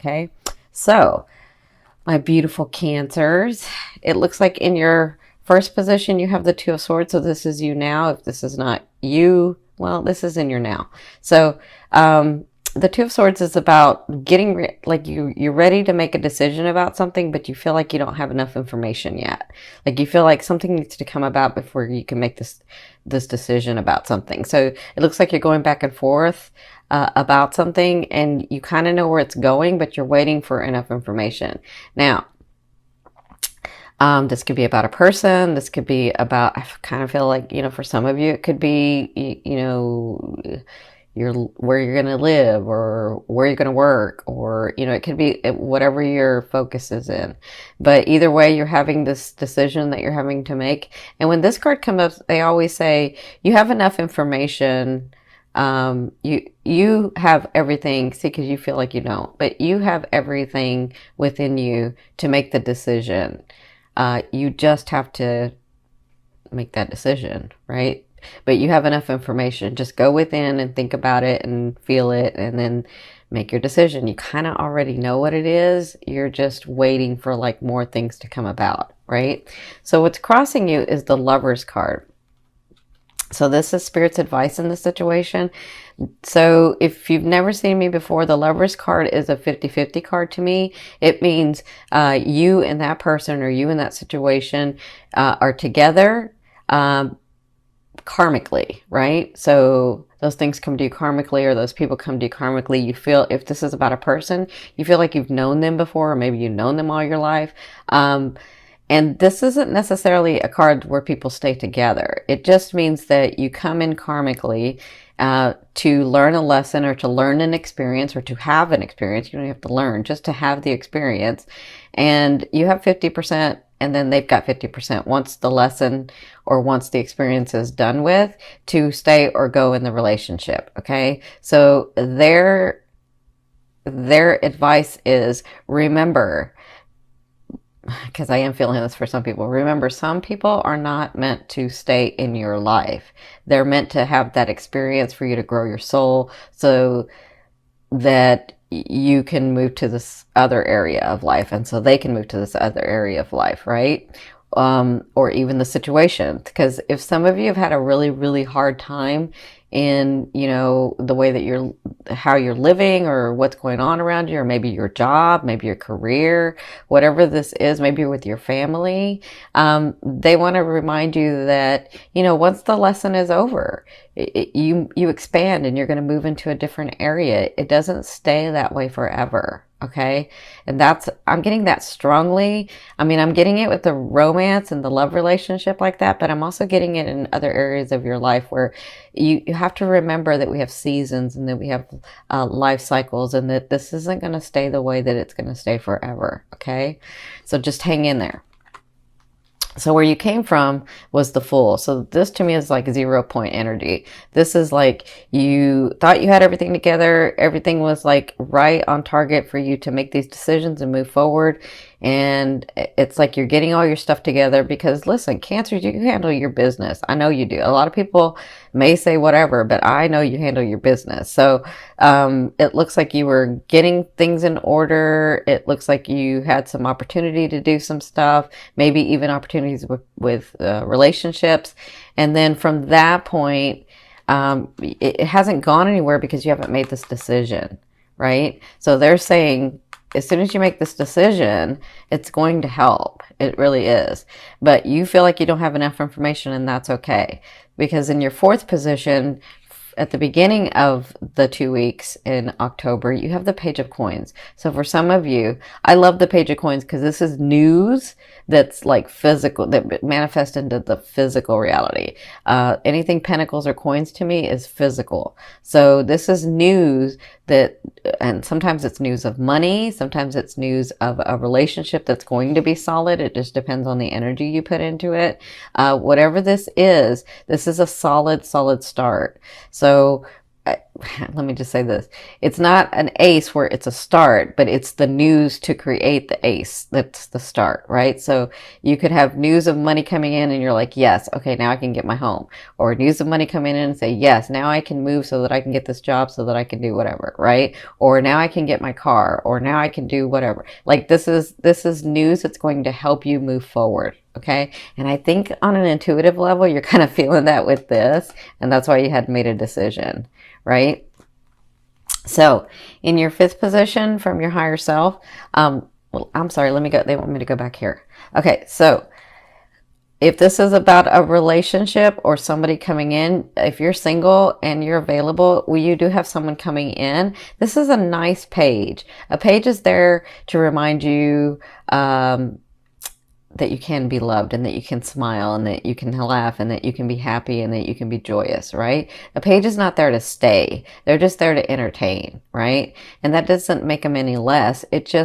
Okay, so my beautiful Cancers, it looks like in your first position you have the Two of Swords, so this is you now. If this is not you, well, this is in your now. So the Two of Swords is about getting like you're ready to make a decision about something, but you feel like you don't have enough information yet. Like you feel like something needs to come about before you can make this decision about something. So it looks like you're going back and forth about something, and you kind of know where it's going, but you're waiting for enough information. Now, this could be about a person. This could be about, I kind of feel like, for some of you, it could be, where you're going to live or where you're going to work, or, it could be whatever your focus is in. But either way, you're having this decision that you're having to make. And when this card comes up, they always say you have enough information. You have everything, see, because you feel like you don't, but you have everything within you to make the decision. You just have to make that decision, right? But you have enough information. Just go within and think about it and feel it and then make your decision. You kind of already know what it is. You're just waiting for like more things to come about, right? So what's crossing you is the Lover's card. So this is Spirit's advice in this situation. So if you've never seen me before, the Lover's card is a 50-50 card to me. It means you and that person, or you and that situation are together karmically, right? So those things come to you karmically, or those people come to you karmically. You feel, if this is about a person, you feel like you've known them before, or maybe you've known them all your life. And this isn't necessarily a card where people stay together. It just means that you come in karmically to learn a lesson, or to learn an experience, or to have an experience. You don't have to learn, just to have the experience. And you have 50%, and then they've got 50% once the lesson or once the experience is done with, to stay or go in the relationship. Okay, so their advice is, remember, because I am feeling this for some people. Remember, some people are not meant to stay in your life. They're meant to have that experience for you to grow your soul, so that you can move to this other area of life, and so they can move to this other area of life, right? Or even the situation. Because if some of you have had a really, really hard time in, the way that how you're living, or what's going on around you, or maybe your job, maybe your career, whatever this is, maybe you're with your family, they want to remind you that, once the lesson is over, you expand, and you're going to move into a different area. It doesn't stay that way forever. Okay. And I'm getting that strongly. I mean, I'm getting it with the romance and the love relationship like that, but I'm also getting it in other areas of your life where you have to remember that we have seasons, and that we have life cycles, and that this isn't going to stay the way that it's going to stay forever. Okay. So just hang in there. So where you came from was the Fool. So this to me is like 0 point energy. This is like you thought you had everything together. Everything was like right on target for you to make these decisions and move forward. And it's like you're getting all your stuff together, because listen, Cancer, you handle your business. I know you do. A lot of people may say whatever, but I know you handle your business. So it looks like you were getting things in order. It looks like you had some opportunity to do some stuff, maybe even opportunities with relationships. And then from that point, it hasn't gone anywhere because you haven't made this decision, right? So they're saying, as soon as you make this decision, it's going to help. It really is. But you feel like you don't have enough information, and that's okay. Because in your fourth position, at the beginning of the 2 weeks in October, you have the Page of Coins. So for some of you, I love the Page of Coins because this is news that's like physical, that manifests into the physical reality. Anything pentacles or coins to me is physical. So this is news that, and sometimes it's news of money, sometimes it's news of a relationship that's going to be solid. It just depends on the energy you put into it. Whatever this is a solid start. So let me just say this. It's not an ace where it's a start, but it's the news to create the ace. That's the start, right? So you could have news of money coming in and you're like, yes, okay, now I can get my home. Or news of money coming in and say, yes, now I can move so that I can get this job so that I can do whatever, right? Or now I can get my car, or now I can do whatever. Like this is news that's going to help you move forward. Okay. And I think on an intuitive level, you're kind of feeling that with this. And that's why you had made a decision, right? So in your fifth position from your higher self, well, I'm sorry, let me go. They want me to go back here. Okay. So if this is about a relationship or somebody coming in, if you're single and you're available, well, you do have someone coming in. This is a nice page. A page is there to remind you, that you can be loved and that you can smile and that you can laugh and that you can be happy and that you can be joyous, right? A page is not there to stay. They're just there to entertain, right? And that doesn't make them any less. It's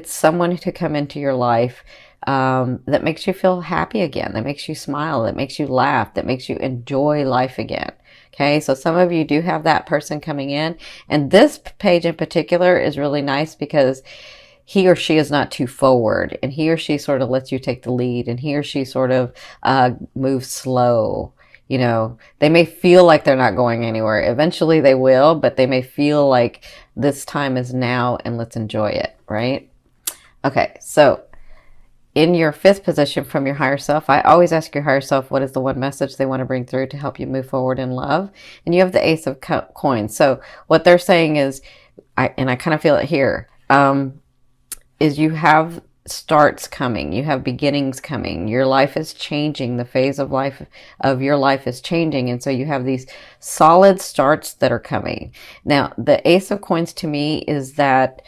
someone to come into your life that makes you feel happy again, that makes you smile, that makes you laugh, that makes you enjoy life again. Okay, so some of you do have that person coming in. And this page in particular is really nice because he or she is not too forward, and he or she sort of lets you take the lead, and he or she sort of moves slow. You know, they may feel like they're not going anywhere. Eventually they will, but they may feel like this time is now and let's enjoy it, right? Okay, so in your fifth position from your higher self, I always ask your higher self, what is the one message they want to bring through to help you move forward in love? And you have the Ace of Coins. So what they're saying is, I kind of feel it here, is you have starts coming, you have beginnings coming, your life is changing, the phase of life of your life is changing, and so you have these solid starts that are coming. Now the Ace of Coins to me is that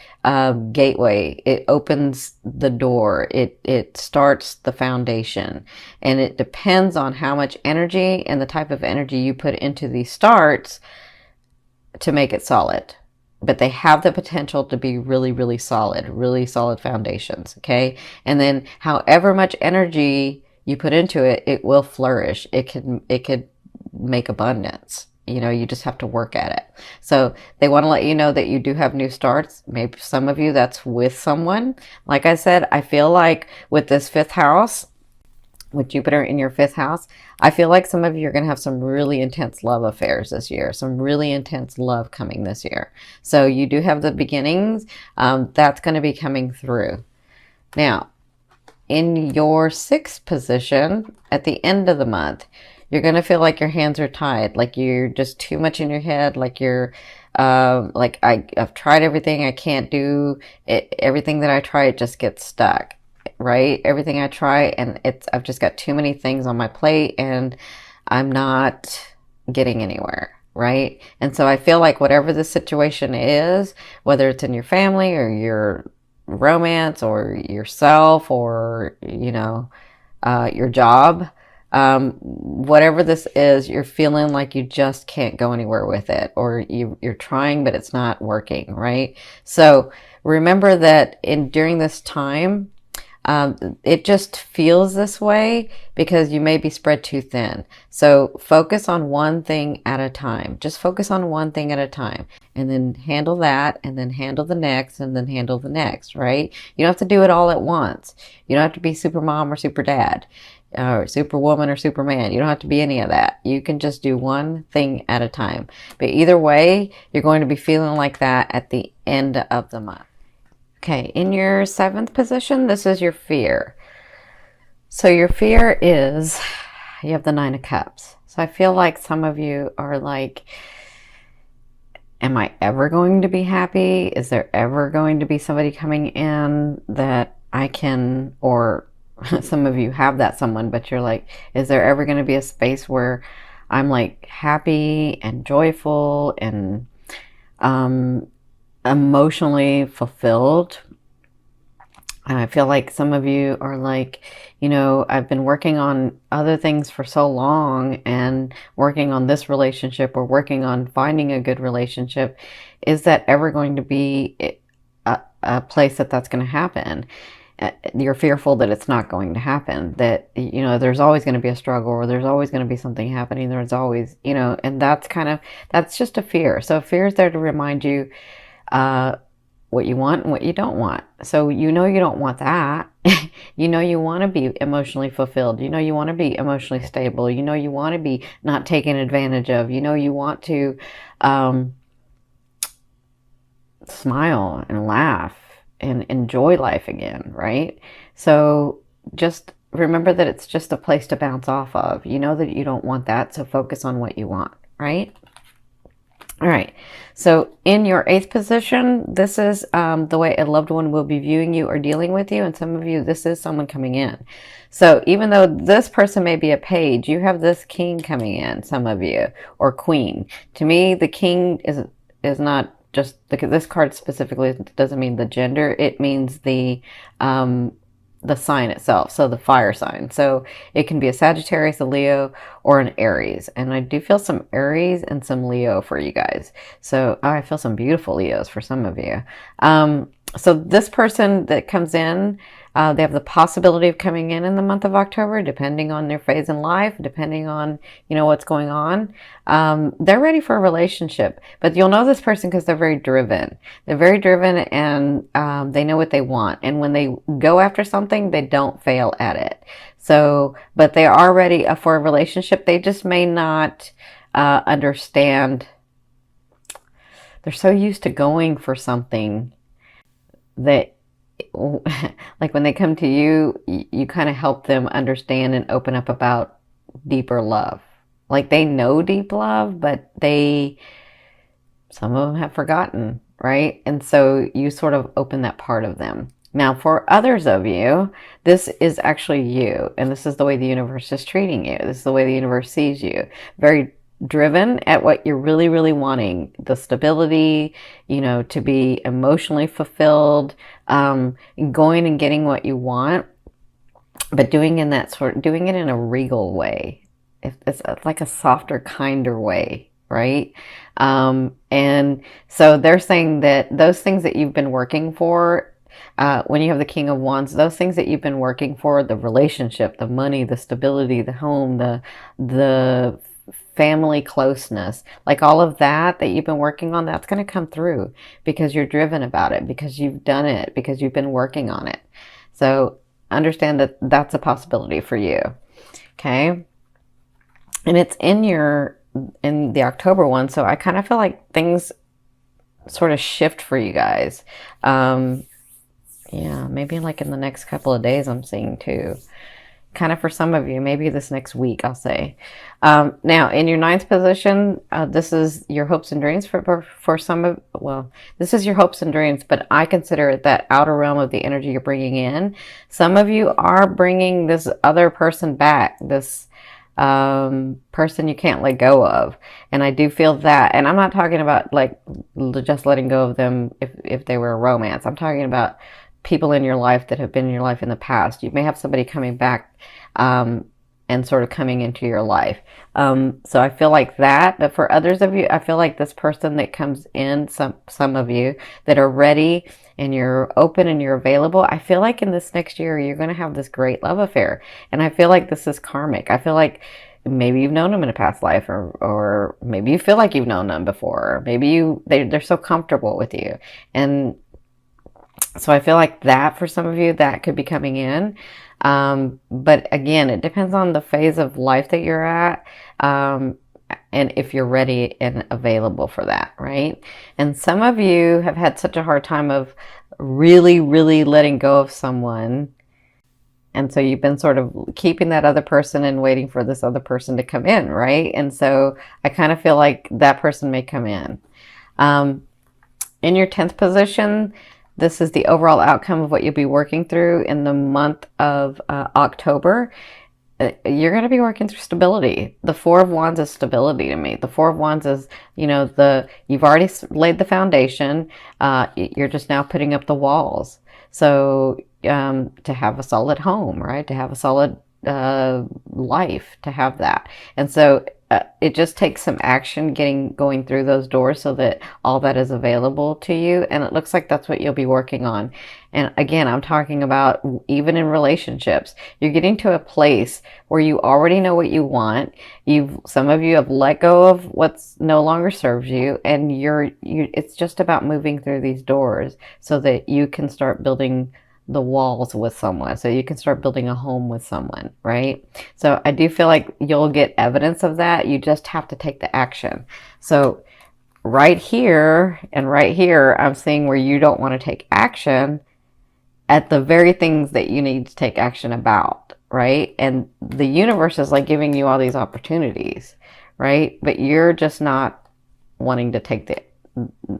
gateway. It opens the door, it starts the foundation, and it depends on how much energy and the type of energy you put into these starts to make it solid. But they have the potential to be really, really solid foundations. Okay. And then however much energy you put into it, it will flourish. It could make abundance. You know, you just have to work at it. So they want to let you know that you do have new starts. Maybe some of you that's with someone. Like I said, I feel like with this fifth house, with Jupiter in your fifth house, I feel like some of you are going to have some really intense love affairs this year, some really intense love coming this year. So you do have the beginnings. That's going to be coming through. Now, in your sixth position, at the end of the month, you're going to feel like your hands are tied, like you're just too much in your head, like you're like I've tried everything, I can't do it. Everything that I try, it just gets stuck. Right? Everything I try, and I've just got too many things on my plate and I'm not getting anywhere. Right? And so I feel like whatever the situation is, whether it's in your family or your romance or yourself or, you know, your job, whatever this is, you're feeling like you just can't go anywhere with it, or you're trying, but it's not working. Right? So remember that during this time, it just feels this way because you may be spread too thin. So focus on one thing at a time. Just focus on one thing at a time, and then handle that, and then handle the next, and then handle the next, right? You don't have to do it all at once. You don't have to be super mom or super dad, or superwoman or superman. You don't have to be any of that. You can just do one thing at a time. But either way, you're going to be feeling like that at the end of the month. Okay, in your seventh position, this is your fear. So your fear is, you have the Nine of Cups. So I feel like some of you are like, am I ever going to be happy? Is there ever going to be somebody coming in that I can, or some of you have that someone, but you're like, is there ever going to be a space where I'm like happy and joyful and emotionally fulfilled? And I feel like some of you are like, you know, I've been working on other things for so long and working on this relationship or working on finding a good relationship. Is that ever going to be a place that's going to happen? You're fearful that it's not going to happen, that, you know, there's always going to be a struggle, or there's always going to be something happening. There's always, you know, and that's just a fear. So fear is there to remind you uh, what you want and what you don't want. So you know you don't want that. You know you want to be emotionally fulfilled. You know you want to be emotionally stable. You know you want to be not taken advantage of. You know you want to um, smile and laugh and enjoy life again, right? So just remember that it's just a place to bounce off of. You know that you don't want that, so focus on what you want, right? All right. So in your eighth position, this is the way a loved one will be viewing you or dealing with you. And some of you, this is someone coming in. So even though this person may be a page, you have this king coming in, some of you, or queen. To me, the king is not just, because this card specifically doesn't mean the gender. It means the sign itself, so the fire sign. So it can be a Sagittarius, a Leo, or an Aries. And I do feel some Aries and some Leo for you guys. So I feel some beautiful Leos for some of you. So this person that comes in, they have the possibility of coming in the month of October, depending on their phase in life, depending on, you know, what's going on. They're ready for a relationship, but you'll know this person because they're very driven. They're very driven, and they know what they want. And when they go after something, they don't fail at it. So, but they are ready for a relationship. They just may not understand. They're so used to going for something that like when they come to you, you kind of help them understand and open up about deeper love. Like they know deep love, but some of them have forgotten, right? And so you sort of open that part of them. Now, for others of you, this is actually you, and this is the way the universe is treating you. This is the way the universe sees you. Very driven at what you're really, really wanting. The stability, you know, to be emotionally fulfilled, going and getting what you want, but doing it in a regal way. It's like a softer, kinder way, right? And so they're saying that those things that you've been working for, when you have the King of Wands, those things that you've been working for, the relationship, the money, the stability, the home, the family closeness, like all of that you've been working on, that's going to come through because you're driven about it, because you've done it, because you've been working on it. So understand that that's a possibility for you. Okay. And it's in the October one. So I kind of feel like things sort of shift for you guys. Yeah, maybe like in the next couple of days I'm seeing too. Kind of for some of you, maybe this next week, I'll say. Now, in your ninth position, this is your hopes and dreams for some of, well, this is your hopes and dreams, but I consider it that outer realm of the energy you're bringing in. Some of you are bringing this other person back, this person you can't let go of. And I do feel that, and I'm not talking about like just letting go of them if they were a romance. I'm talking about people in your life that have been in your life in the past. You may have somebody coming back and sort of coming into your life. So I feel like that. But for others of you, I feel like this person that comes in, some of you that are ready and you're open and you're available, I feel like in this next year, you're going to have this great love affair. And I feel like this is karmic. I feel like maybe you've known them in a past life, or maybe you feel like you've known them before. Maybe they're so comfortable with you. And so I feel like that for some of you, that could be coming in. But again, it depends on the phase of life that you're at, and if you're ready and available for that, right? And some of you have had such a hard time of really, really letting go of someone. And so you've been sort of keeping that other person and waiting for this other person to come in, right? And so I kind of feel like that person may come in. In your 10th position, this is the overall outcome of what you'll be working through in the month of October. You're going to be working through stability. The Four of Wands is stability to me. The Four of Wands is, you know, you've already laid the foundation. You're just now putting up the walls. So to have a solid home, right? To have a solid life, to have that. And so it just takes some action going through those doors so that all that is available to you. And it looks like that's what you'll be working on. And again, I'm talking about even in relationships, you're getting to a place where you already know what you want. Some of you have let go of what's no longer serves you, and it's just about moving through these doors so that you can start building the walls with someone, so you can start building a home with someone, right? So I do feel like you'll get evidence of that. You just have to take the action. So right here and right here, I'm seeing where you don't want to take action at the very things that you need to take action about, right? And the universe is like giving you all these opportunities, right? But you're just not wanting to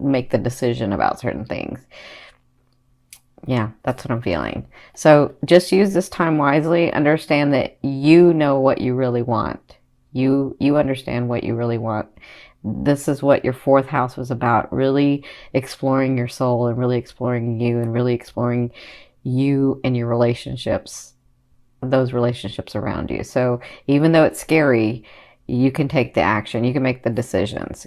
make the decision about certain things. Yeah, that's what I'm feeling. So just use this time wisely. Understand that you know what you really want. You understand what you really want. This is what your fourth house was about, really exploring your soul and really exploring you and really exploring you and your relationships, those relationships around you. So even though it's scary, you can take the action, you can make the decisions.